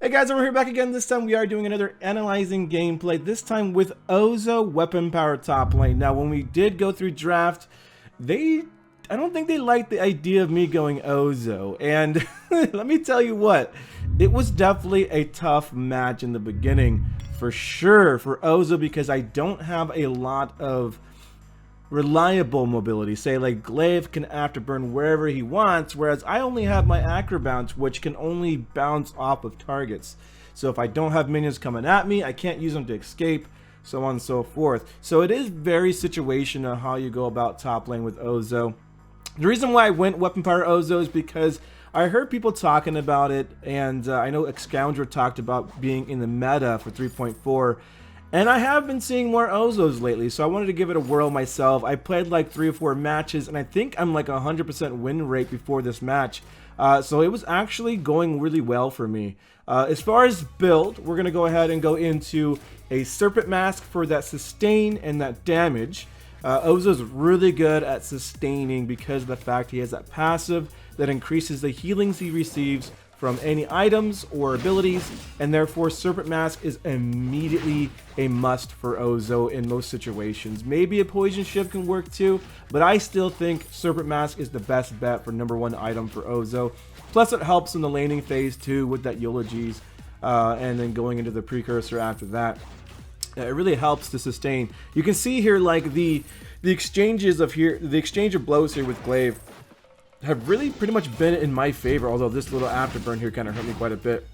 Hey guys, we're here back again. This time we are doing another analyzing gameplay, this time with OZO weapon power top lane. Now when we did go through draft, I don't think they liked the idea of me going OZO, and let me tell you what, it was definitely a tough match in the beginning, for sure, for OZO, because I don't have a lot of reliable mobility. Say like Glaive can afterburn wherever he wants, whereas I only have my acrobounce, which can only bounce off of targets. So if I don't have minions coming at me, I can't use them to escape, so on and so forth. So it is very situational how you go about top lane with OZO. The reason why I went weapon power OZO is because I heard people talking about it, and I know X-Scoundrel talked about being in the meta for 3.4. And I have been seeing more OZOs lately, so I wanted to give it a whirl myself. I played like 3 or 4 matches, and I think I'm like 100% win rate before this match. So it was actually going really well for me. As far as build, we're going to go ahead and go into a Serpent Mask for that sustain and that damage. OZO's really good at sustaining because of the fact he has that passive that increases the healings he receives from any items or abilities, and therefore Serpent Mask is immediately a must for OZO in most situations. Maybe a Poison Shiv can work too, but I still think Serpent Mask is the best bet for #1 item for OZO. Plus it helps in the laning phase too with that Eulogies, and then going into the precursor after that. It really helps to sustain. You can see here like the exchanges of here, the exchange of blows here with Glaive have really pretty much been in my favor, although this little afterburn here kind of hurt me quite a bit.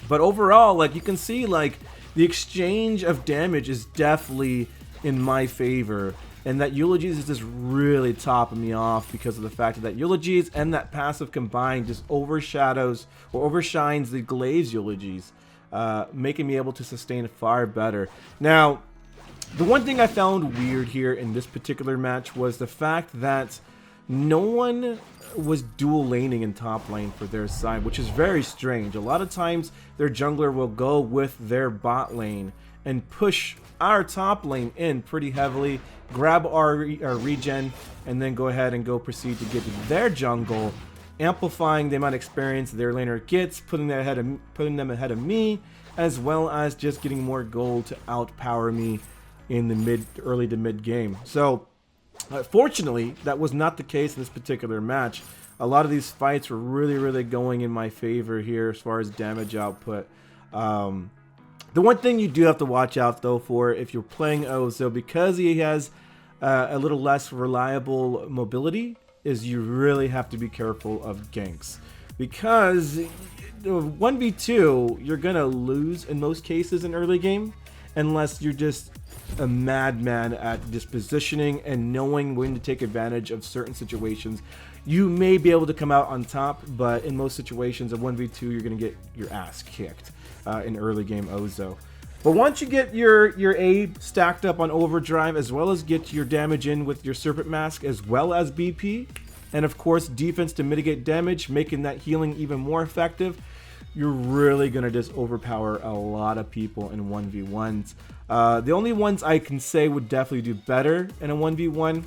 But overall, like you can see, like the exchange of damage is definitely in my favor, and that Eulogies is just really topping me off because of the fact that Eulogies and that passive combined just overshadows or overshines the Glaive's Eulogies, making me able to sustain far better. Now, the one thing I found weird here in this particular match was the fact that no one was dual laning in top lane for their side, which is very strange. A lot of times their jungler will go with their bot lane and push our top lane in pretty heavily, grab our regen, and then go ahead and go proceed to get to their jungle, amplifying the amount of experience their laner gets, putting them ahead of me, as well as just getting more gold to outpower me in the early to mid game. So fortunately, that was not the case in this particular match. A lot of these fights were really going in my favor here as far as damage output. The one thing you do have to watch out though for if you're playing OZO, because he has a little less reliable mobility, is you really have to be careful of ganks. Because 1v2, you're going to lose in most cases in early game, unless you're just a madman at just positioning and knowing when to take advantage of certain situations. You may be able to come out on top, but in most situations of 1v2 you're going to get your ass kicked in early game OZO. But once you get your A stacked up on overdrive, as well as get your damage in with your Serpent Mask, as well as BP, and of course defense to mitigate damage, making that healing even more effective, you're really going to just overpower a lot of people in 1v1s. The only ones I can say would definitely do better in a 1v1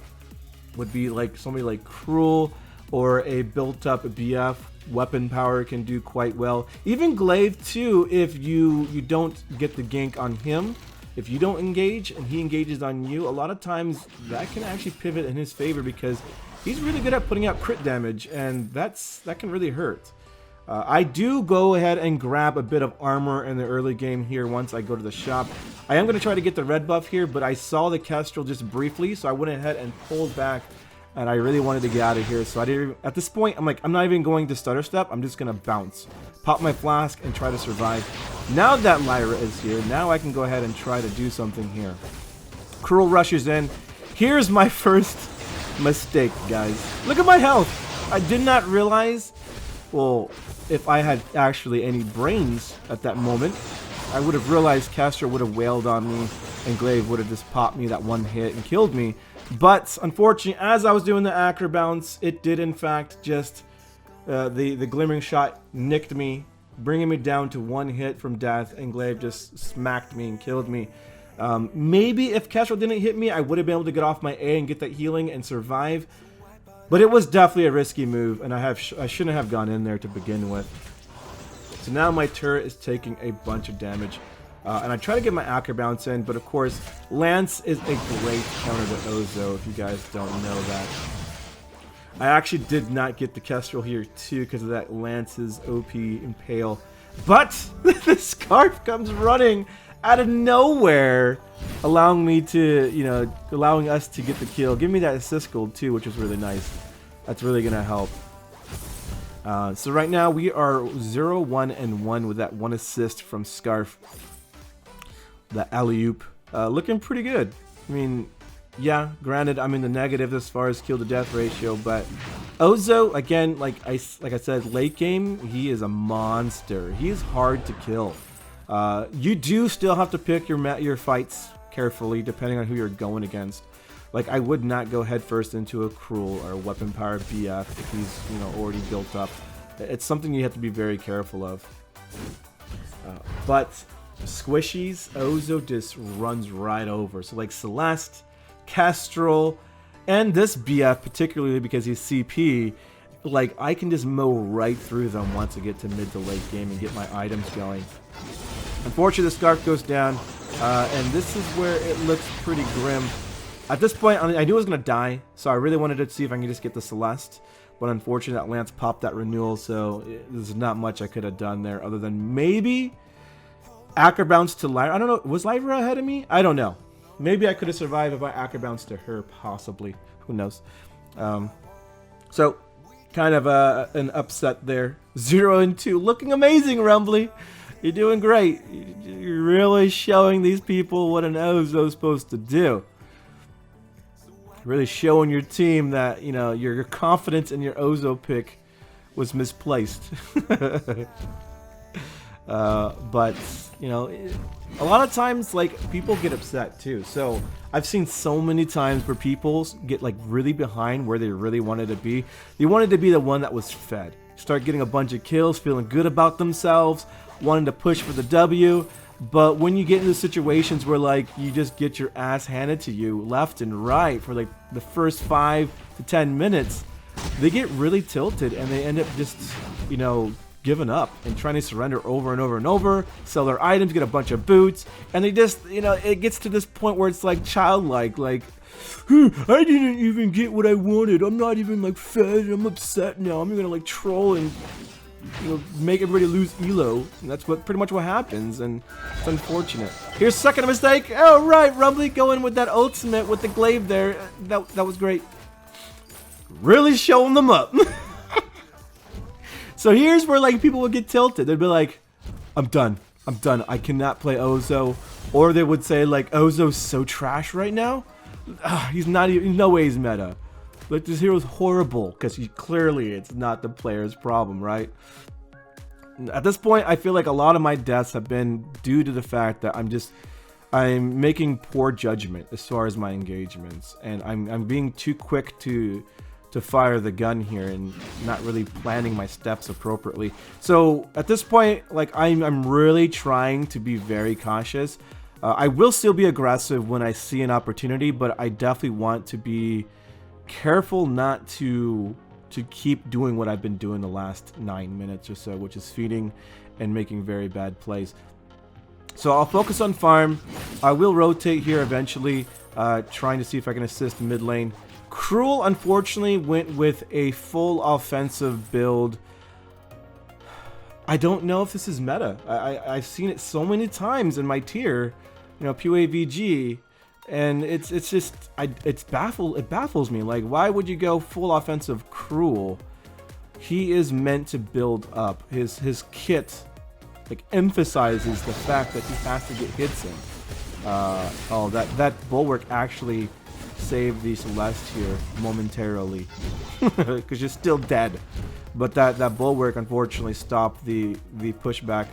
would be like somebody like Cruel or a built-up BF. Weapon power can do quite well. Even Glaive too, if you don't get the gank on him, if you don't engage and he engages on you, a lot of times that can actually pivot in his favor because he's really good at putting out crit damage, and that can really hurt. I do go ahead and grab a bit of armor in the early game here once I go to the shop. I am going to try to get the red buff here, but I saw the Kestrel just briefly, so I went ahead and pulled back, and I really wanted to get out of here. So I didn't. At this point, I'm like, I'm not even going to stutter step. I'm just going to bounce, pop my flask, and try to survive. Now that Lyra is here, now I can go ahead and try to do something here. Cruel rushes in. Here's my first mistake, guys. Look at my health. I did not realize. Well, if I had actually any brains at that moment, I would have realized Castro would have wailed on me and Glaive would have just popped me that one hit and killed me. But unfortunately, as I was doing the acro bounce, it did in fact just, the glimmering shot nicked me, bringing me down to 1 hit from death, and Glaive just smacked me and killed me. Maybe if Castro didn't hit me, I would have been able to get off my A and get that healing and survive. But it was definitely a risky move, and I shouldn't have gone in there to begin with. So now my turret is taking a bunch of damage. And I try to get my Acro Bounce in, but of course, Lance is a great counter to Ozo, if you guys don't know that. I actually did not get the Kestrel here too because of that Lance's OP Impale. But the Scarf comes running out of nowhere, allowing me to, you know, allowing us to get the kill. Give me that assist gold too, which was really nice. That's really gonna help. So right now we are 0-1-1 with that 1 assist from Scarf. The alley-oop. Looking pretty good. I mean, yeah, granted I'm in the negative as far as kill to death ratio, but Ozo, again, like I said, late game, he is a monster. He is hard to kill. You do still have to pick your fights carefully depending on who you're going against. Like, I would not go headfirst into a Cruel or a weapon powered BF if he's, you know, already built up. It's something you have to be very careful of. But squishies, Ozo just runs right over. So like Celeste, Kestrel, and this BF particularly because he's CP, like I can just mow right through them once I get to mid to late game and get my items going. Unfortunately, the Scarf goes down, and this is where it looks pretty grim. At this point, I knew I was going to die, so I really wanted to see if I can just get the Celeste. But unfortunately, that Lance popped that renewal, so there's not much I could have done there other than maybe Acro Bounce to Lyra. I don't know. Was Lyra ahead of me? I don't know. Maybe I could have survived if I Acro Bounce to her, possibly. Who knows? So, kind of an upset there. 0-2. Looking amazing, Rumbly. You're doing great. You're really showing these people what an Ozo is supposed to do. Really showing your team that, you know, your confidence in your Ozo pick was misplaced. But, you know, a lot of times, like, people get upset too. So I've seen so many times where people get, like, really behind where they really wanted to be. They wanted to be the one that was fed. Start getting a bunch of kills, feeling good about themselves, wanting to push for the W. But when you get into situations where, like, you just get your ass handed to you left and right for, like, the first 5 to 10 minutes, they get really tilted and they end up just, you know, giving up and trying to surrender over and over and over, sell their items, get a bunch of boots, and they just, you know, it gets to this point where it's, like, childlike, like, I didn't even get what I wanted, I'm not even, like, fed, I'm upset now, I'm gonna, like, troll and, you know, make everybody lose elo, and that's pretty much what happens, and it's unfortunate. Here's second mistake. Oh right, Rumbly going with that ultimate with the glaive there. That was great. Really showing them up. So here's where, like, people would get tilted. They'd be like, I'm done. I cannot play Ozo. Or they would say, like, Ozo's so trash right now. He's not even, no way he's meta. Like, this hero's horrible, because clearly it's not the player's problem, right? At this point, I feel like a lot of my deaths have been due to the fact that I'm making poor judgment as far as my engagements, and I'm being too quick to fire the gun here and not really planning my steps appropriately. So at this point, like, I'm really trying to be very cautious. I will still be aggressive when I see an opportunity, but I definitely want to be careful not to keep doing what I've been doing the last 9 minutes or so, which is feeding and making very bad plays. So I'll focus on farm. I will rotate here eventually, trying to see if I can assist mid lane. Cruel, unfortunately, went with a full offensive build. I don't know if this is meta. I've seen it so many times in my tier, you know, PUAVG, and it baffles me. Like, why would you go full offensive Cruel? He is meant to build up. His kit, like, emphasizes the fact that he has to get hits in. Oh, that bulwark actually saved the Celeste here momentarily, because you're still dead. But that bulwark unfortunately stopped the pushback.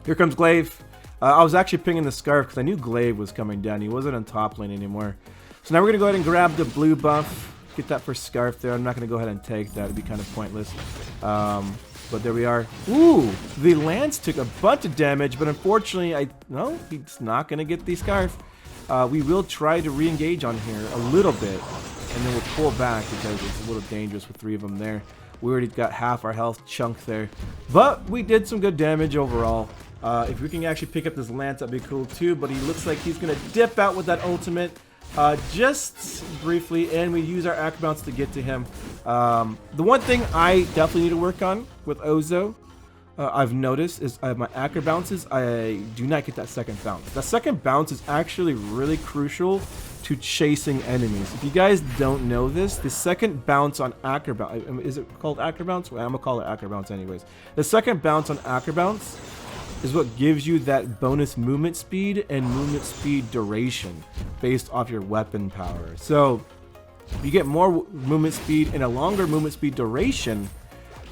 Here comes Glaive. I was actually pinging the Scarf because I knew Glaive was coming down. He wasn't on top lane anymore. So now we're going to go ahead and grab the blue buff. Get that for Scarf there. I'm not going to go ahead and take that. It'd be kind of pointless. But there we are. Ooh, the Lance took a bunch of damage, but unfortunately, no, he's not going to get the Scarf. We will try to re-engage on here a little bit, and then we'll pull back because it's a little dangerous with 3 of them there. We already got half our health chunked there. But we did some good damage overall. If we can actually pick up this lance, that'd be cool too. But he looks like he's going to dip out with that ultimate just briefly. And we use our acrobats to get to him. The one thing I definitely need to work on with OZO, I've noticed, is my acro bounces, I do not get that second bounce. That second bounce is actually really crucial to chasing enemies. If you guys don't know this, the second bounce on acro bounce, is it called acro bounce? Well, I'm gonna call it acro bounce anyways. The second bounce on acro bounce is what gives you that bonus movement speed and movement speed duration based off your weapon power. So you get more movement speed and a longer movement speed duration,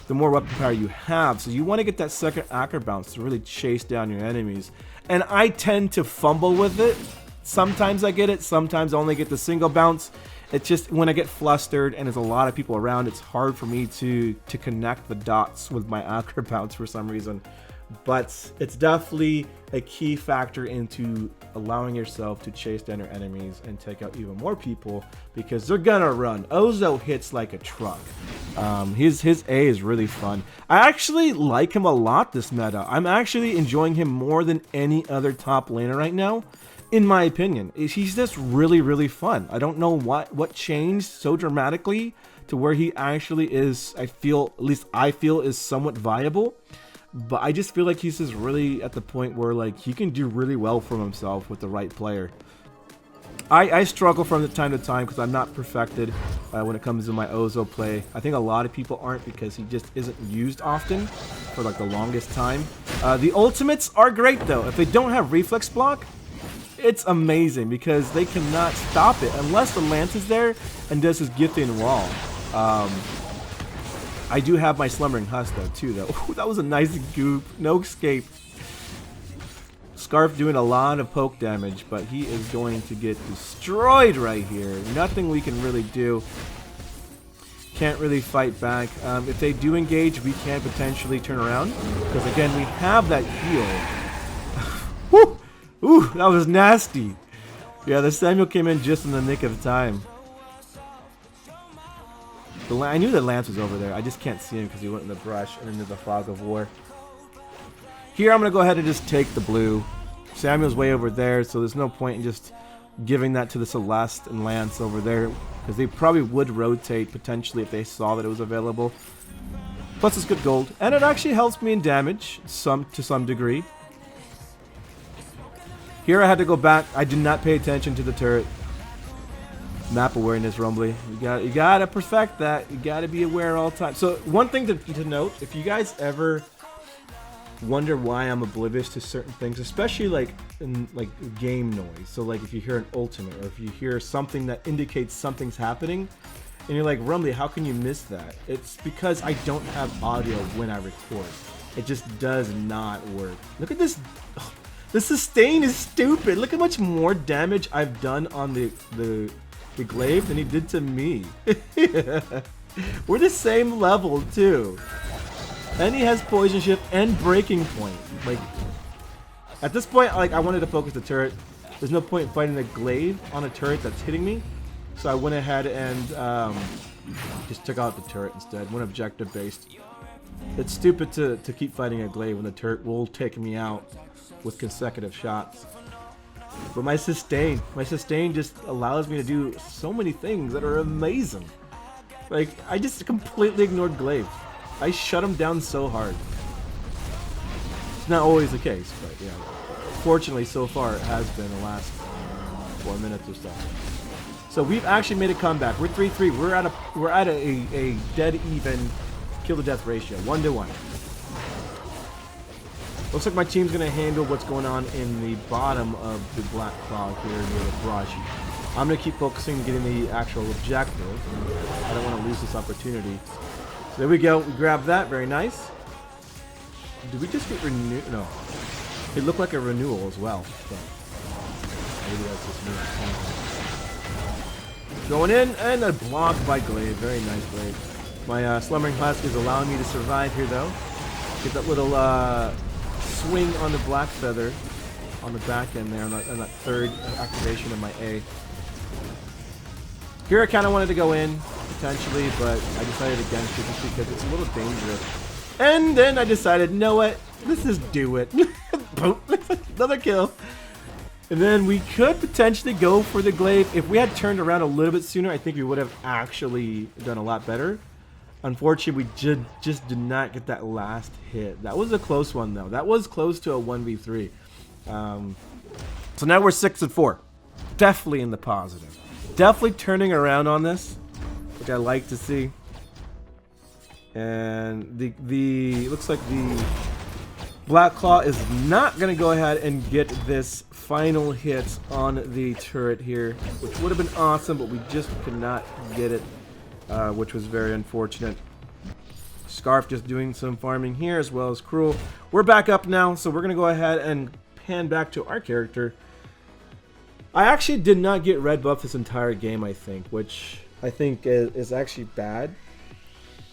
the more weapon power you have. So you want to get that second acro bounce to really chase down your enemies. And I tend to fumble with it. Sometimes I get it, sometimes I only get the single bounce. It's just when I get flustered and there's a lot of people around, it's hard for me to connect the dots with my acro bounce for some reason. But it's definitely a key factor into allowing yourself to chase down your enemies and take out even more people, because they're gonna run. OZO hits like a truck. His A is really fun. I actually like him a lot this meta. I'm actually enjoying him more than any other top laner right now, in my opinion. He's just really, really fun. I don't know what changed so dramatically to where he actually is, at least I feel, is somewhat viable. But I just feel like he's just really at the point where like he can do really well for himself with the right player. I struggle from time to time because I'm not perfected when it comes to my OZO play. I think a lot of people aren't because he just isn't used often for like the longest time. The ultimates are great though. If they don't have reflex block, it's amazing because they cannot stop it unless the lance is there and does his gifting wall. I do have my slumbering husk though too though. Ooh, that was a nice goop. No escape. Scarf doing a lot of poke damage, but he is going to get destroyed right here. Nothing we can really do. Can't really fight back. If they do engage, we can potentially turn around because again we have that heal. Woo! Ooh, that was nasty. Yeah, the Samuel came in just in the nick of time. I knew that Lance was over there. I just can't see him because he went in the brush and into the fog of war. Here, I'm going to go ahead and just take the blue. Samuel's way over there, so there's no point in just giving that to the Celeste and Lance over there because they probably would rotate potentially if they saw that it was available. Plus, it's good gold, and it actually helps me in damage to some degree. Here, I had to go back. I did not pay attention to the turret. Map awareness, Rumbly. You gotta perfect that. You gotta be aware all the time. So one thing to note, if you guys ever wonder why I'm oblivious to certain things, especially like in like game noise. So like if you hear an ultimate or if you hear something that indicates something's happening, and you're like, Rumbly, how can you miss that? It's because I don't have audio when I record. It just does not work. Look at this. Oh, the sustain is stupid. Look how much more damage I've done on the glaive than he did to me. We're the same level too. And he has poison shift and breaking point. Like at this point, like I wanted to focus the turret. There's no point in fighting a glaive on a turret that's hitting me. So I went ahead and just took out the turret instead. Went objective based. It's stupid to keep fighting a glaive when the turret will take me out with consecutive shots. But my sustain just allows me to do so many things that are amazing. Like, I just completely ignored glaive. I shut him down so hard. It's not always the case, but yeah. Fortunately, so far, it has been the last 4 minutes or so. So we've actually made a comeback. We're 3-3. We're at a dead even kill to death ratio, 1-to-1. Looks like my team's going to handle what's going on in the bottom of the black cloud here near the brush. I'm going to keep focusing on getting the actual objective. I don't want to lose this opportunity. So there we go. We grabbed that. Very nice. Did we just get renewed? No. It looked like a renewal as well. So maybe that's just me. Going in and a block by glaive. Very nice glaive. My slumbering husk is allowing me to survive here though. Get that little swing on the black feather on the back end there on that third activation of my A. Here I kind of wanted to go in, potentially, but I decided against it just because it's a little dangerous. And then I decided, you know what? Let's just do it. Boom. Another kill. And then we could potentially go for the glaive. If we had turned around a little bit sooner, I think we would have actually done a lot better. Unfortunately, we just did not get that last hit. That was a close one, though. That was close to a 1v3. So now we're 6-4. Definitely in the positive. Definitely turning around on this, which I like to see. And the looks like the Black Claw is not going to go ahead and get this final hit on the turret here, which would have been awesome, but we just could not get it, which was very unfortunate. Scarf just doing some farming here, as well as Cruel. We're back up now, so we're going to go ahead and pan back to our character. I actually did not get red buff this entire game, I think, which I think is actually bad.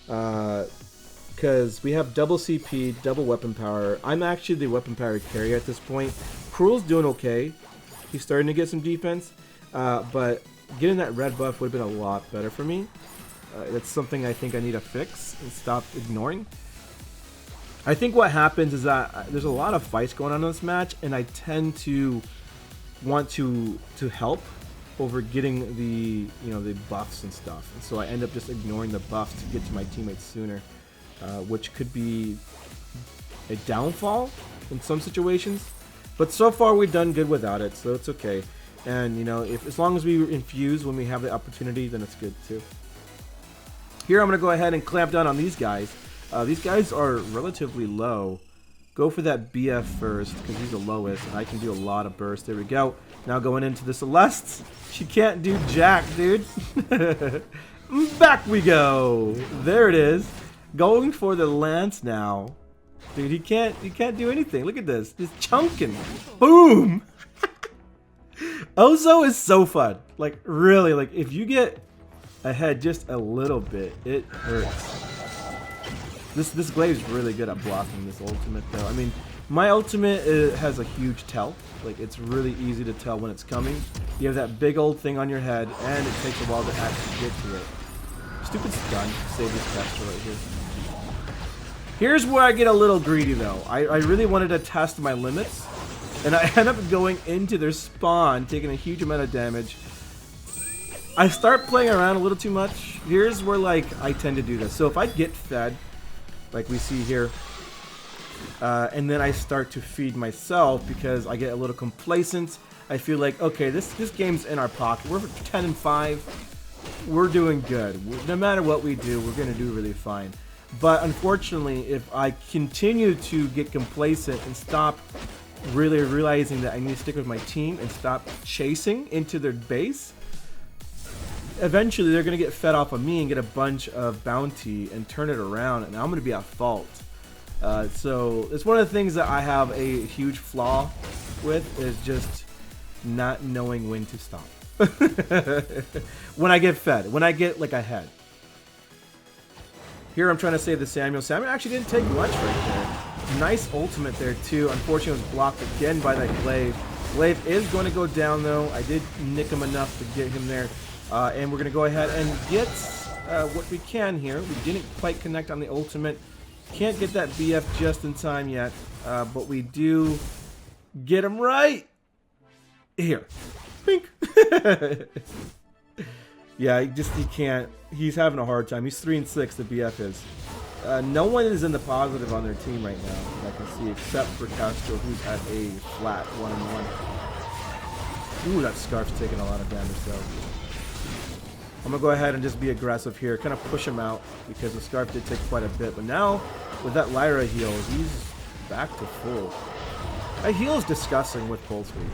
Because we have double CP, double weapon power. I'm actually the weapon power carrier at this point. Cruel's doing okay. He's starting to get some defense. But getting that red buff would have been a lot better for me. That's something I think I need to fix and stop ignoring. I think what happens is that there's a lot of fights going on in this match, and I tend to want to help over getting the the buffs and stuff, and so I end up just ignoring the buffs to get to my teammates sooner, which could be a downfall in some situations. But so far we've done good without it, so it's okay. And if as long as we infuse when we have the opportunity, then it's good too. Here I'm gonna go ahead and clamp down on these guys. These guys are relatively low. Go for that BF first, because he's the lowest, and I can do a lot of burst. There we go. Now going into the Celeste. She can't do jack, dude. Back we go. There it is. Going for the lance now. Dude, he can't do anything. Look at this. Just chunking. Boom. OZO is so fun. Like, really, like, if you get ahead just a little bit, it hurts. This glaive's really good at blocking this ultimate, though. I mean, my ultimate has a huge tell. Like, it's really easy to tell when it's coming. You have that big old thing on your head, and it takes a while to actually get to it. Stupid stun. Save this caster right here. Here's where I get a little greedy, though. I really wanted to test my limits, and I end up going into their spawn, taking a huge amount of damage. I start playing around a little too much. Here's where, like, I tend to do this. So if I get fed, like we see here, and then I start to feed myself because I get a little complacent. I feel like, okay, this game's in our pocket. We're 10-5. We're doing good. No matter what we do, we're going to do really fine. But unfortunately, if I continue to get complacent and stop really realizing that I need to stick with my team and stop chasing into their base, eventually they're going to get fed off of me and get a bunch of bounty and turn it around, and I'm going to be at fault. So it's one of the things that I have a huge flaw with, is just not knowing when to stop. When I get fed, when I get like ahead. Here I'm trying to save the Samuel. Samuel actually didn't take much right there. Nice ultimate there too. Unfortunately, it was blocked again by that glaive. Glaive is going to go down though. I did nick him enough to get him there. And we're going to go ahead and get what we can here. We didn't quite connect on the ultimate. Can't get that BF just in time yet. But we do get him right here. Pink. Yeah, he can't. He's having a hard time. He's 3-6, the BF is. No one is in the positive on their team right now, I can see, except for Castro, who's at a flat 1-1. Ooh, that Scarf's taking a lot of damage though. I'm going to go ahead and just be aggressive here, kind of push him out, because the Scarf did take quite a bit. But now, with that Lyra heal, he's back to full. That heal is disgusting with Pulse Sweep.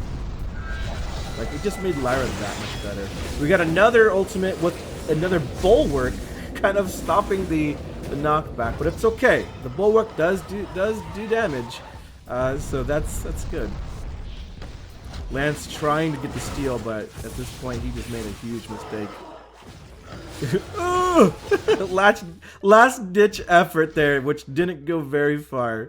Like, it just made Lyra that much better. We got another ultimate with another Bulwark, kind of stopping the knockback, but it's okay. The Bulwark does do damage, so that's good. Lance trying to get the steal, but at this point he just made a huge mistake. Last ditch effort there, which didn't go very far.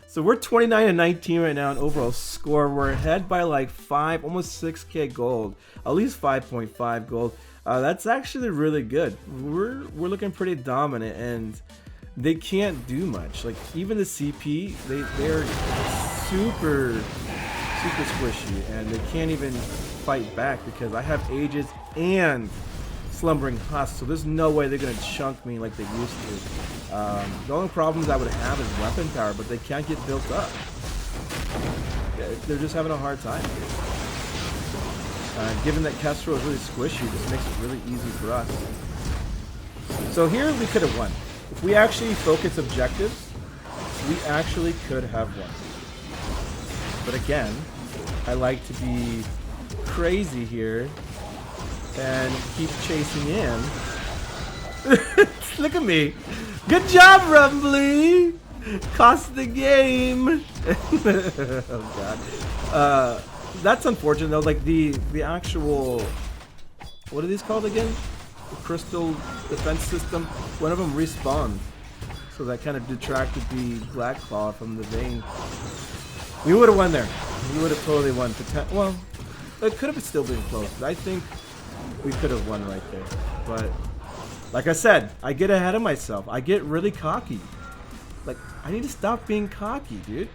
So we're 29-19 right now in overall score. We're ahead by like 5, almost 6k gold, at least 5.5 gold. That's actually really good. We're looking pretty dominant, and they can't do much. Like even the CP, they're super squishy, and they can't even fight back because I have Aegis and Slumbering Husk, so there's no way they're gonna chunk me like they used to. The only problems I would have is weapon power, but they can't get built up. They're just having a hard time. Given that Kestrel is really squishy, this makes it really easy for us. So here we could have won. If we actually focus objectives, we actually could have won. But again, I like to be crazy here and keep chasing in. Look at me. Good job, Rumbly! Cost the game. Oh god. That's unfortunate though. Like the actual, what are these called again? The crystal defense system. One of them respawned, so that kind of detracted the Black Claw from the vein. We would have won there. We would have totally won. Well, it could have still been close. But I think we could have won right there. But like I said, I get ahead of myself. I get really cocky. Like I need to stop being cocky, dude.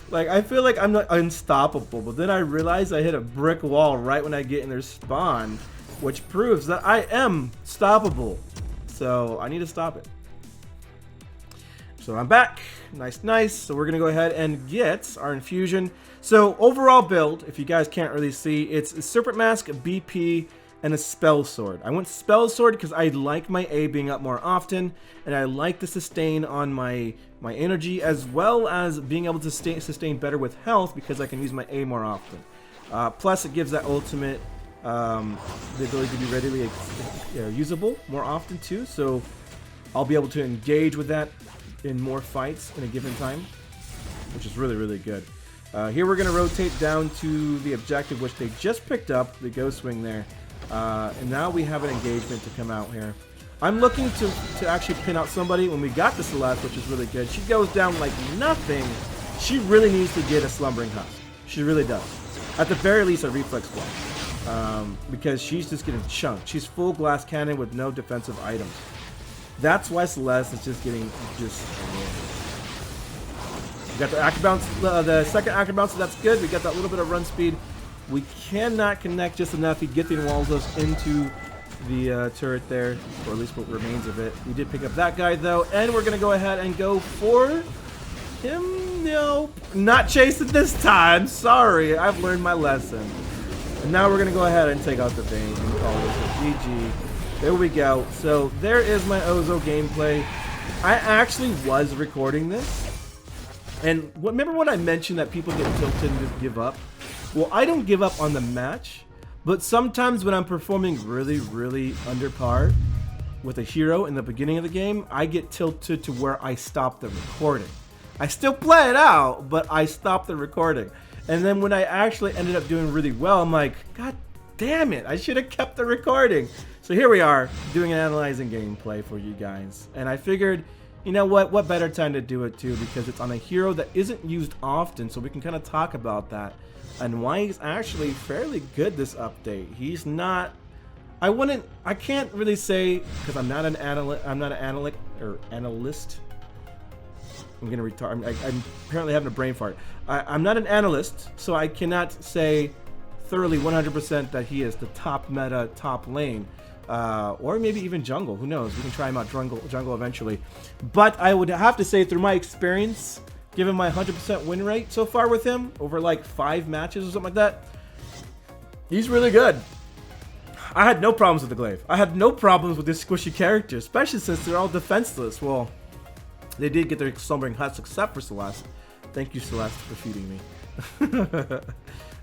Like, I feel like I'm not unstoppable, but then I realize I hit a brick wall right when I get in their spawn, which proves that I am stoppable. So I need to stop it. So I'm back. Nice, nice. So we're going to go ahead and get our infusion. So overall build, if you guys can't really see, it's a Serpent Mask, a BP, and a Spell Sword. I went Spell Sword because I like my A being up more often, and I like the sustain on my energy, as well as being able to sustain better with health because I can use my A more often. Plus, it gives that ultimate the ability to be readily usable more often too, so I'll be able to engage with that in more fights in a given time, which is really, really good. Here we're going to rotate down to the objective, which they just picked up, the Ghost Wing there. And now we have an engagement to come out here. I'm looking to actually pin out somebody. When we got the Celeste, which is really good, she goes down like nothing. She really needs to get a Slumbering Husk. She really does. At the very least, a Reflex Block. Because she's just getting chunked. She's full glass cannon with no defensive items. That's why Celeste is just getting We got the active bounce, the second active bounce, so that's good. We got that little bit of run speed. We cannot connect just enough. He Githyan walls us into the turret there, or at least what remains of it. We did pick up that guy though, and we're gonna go ahead and go for him. Nope, not chasing this time. Sorry, I've learned my lesson. And now we're gonna go ahead and take out the vein and call this a GG. There we go. So there is my OZO gameplay. I actually was recording this, and remember when I mentioned that people get tilted and just give up? Well, I don't give up on the match, but sometimes when I'm performing really, really under par with a hero in the beginning of the game, I get tilted to where I stop the recording. I still play it out, but I stop the recording. And then when I actually ended up doing really well, I'm like, God damn it, I should have kept the recording. So here we are, doing an analyzing gameplay for you guys. And I figured, you know what better time to do it too, because it's on a hero that isn't used often, so we can kind of talk about that. And why he's actually fairly good this update. He's not, I can't really say, because I'm not an analyst, I'm gonna retard, I'm apparently having a brain fart. I'm not an analyst, so I cannot say thoroughly 100% that he is the top meta, top lane. Or maybe even jungle, who knows, we can try him out jungle eventually. But I would have to say, through my experience, given my 100% win rate so far with him, over like 5 matches or something like that, he's really good. I had no problems with the glaive. I had no problems with this squishy character, especially since they're all defenseless. Well, they did get their Slumbering Husk except for Celeste. Thank you, Celeste, for feeding me.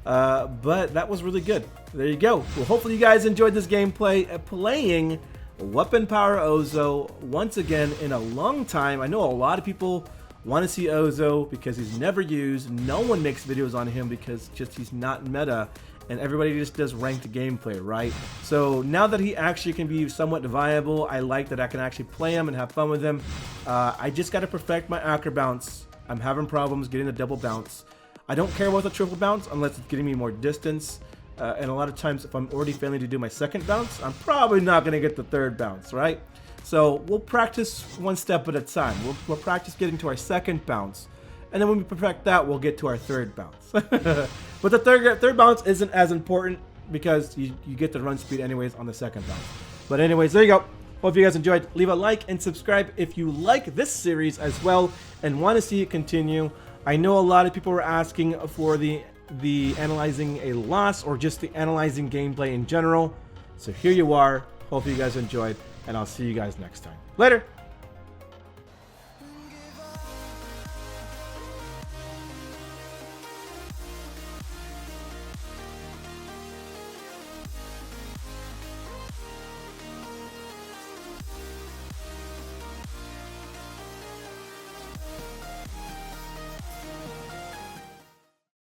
But that was really good. There you go. Well, hopefully you guys enjoyed this gameplay playing Weapon Power OZO once again in a long time. I know a lot of people want to see OZO because he's never used. No one makes videos on him because just he's not meta, and everybody just does ranked gameplay, right? So now that he actually can be somewhat viable, I like that I can actually play him and have fun with him. I just got to perfect my acro bounce. I'm having problems getting the double bounce. I don't care about the triple bounce unless it's getting me more distance. And a lot of times, if I'm already failing to do my second bounce, I'm probably not going to get the third bounce, right? So we'll practice one step at a time. We'll practice getting to our second bounce. And then when we perfect that, we'll get to our third bounce. But the third bounce isn't as important because you get the run speed anyways on the second bounce. But anyways, there you go. Hope you guys enjoyed. Leave a like and subscribe if you like this series as well and want to see it continue. I know a lot of people were asking for the analyzing a loss or just the analyzing gameplay in general. So here you are. Hope you guys enjoyed, and I'll see you guys next time. Later!